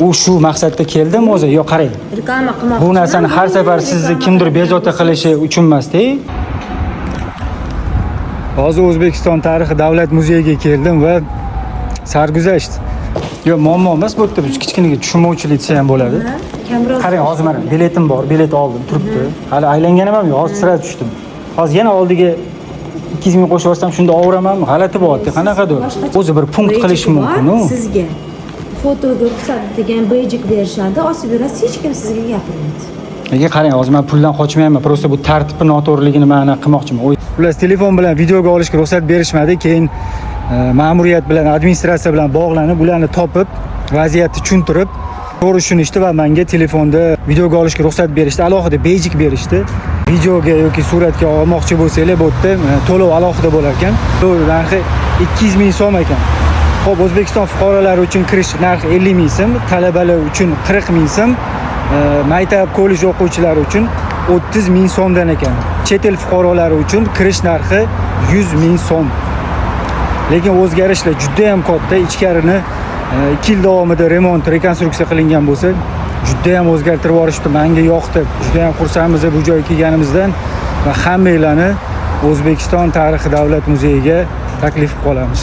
u shu maqsadda keldimi o'zi? Yo'q, qarang. Reklama qilmoqchi. Bu narsani har safar sizni kimdir bezovta qilishi uchun emas-da. Hozir O'zbekiston tarixi davlat muzeyiga keldim va sarguzasht. Yo, muammo emas, bu yerda kichkina tushunmovchilik desa ham bo'ladi. Qarang, hozir mana biletim bor, bilet oldim, turibdi. Hali aylanganim ham yo'q, hozir sira tushdim. Hozir yana oldiga 200 ming qo'shib yuborsam shunda ovuramanmi? G'alati bo'lyapti, qanaqadir. O'zi bir punkt qilish mumkin-ku. Sizga fotoga ruxsat degan bejik berishadi, osib berasiz, hech kim sizga gapirmaydi. Nega qarang, hozir men puldan qochmayapman, prosta bu tartibni noto'g'riligini men qilmoqchiman. Ular telefon bilan videoga olishga ruxsat berishmadi, keyin ma'muriyat bilan, administratsiya bilan bog'lanib, ularni topib, vaziyatni tushuntirib, to'g'ri tushunishdi va menga telefonda videoga olishga ruxsat berishdi, alohida bejik berishdi. Videoga yoki suratga olmoqchi bo'lsanglar, bu yerda to'lov alohida bo'lar ekan. Bu narxi 200 ming so'm ekan. Xo'p, O'zbekiston fuqarolari uchun kirish narxi 50 ming so'm, talabalar uchun 40 ming so'm, maktab, kollej o'quvchilari uchun 30 ming so'mdan ekan. Chet el fuqarolari uchun kirish narxi 100 ming so'm. Lekin o'zgarishlar juda ham katta. Ichkarini 2 yil davomida remont, rekonstruksiya qilingan bo'lsa, juda ham o'zgartirib yuborishdi. Menga yoqdi. Juda ham xursandmiz bu joyga kelganimizdan va hammanglarni O'zbekiston tarixi davlat muzeyiga taklif qilamiz.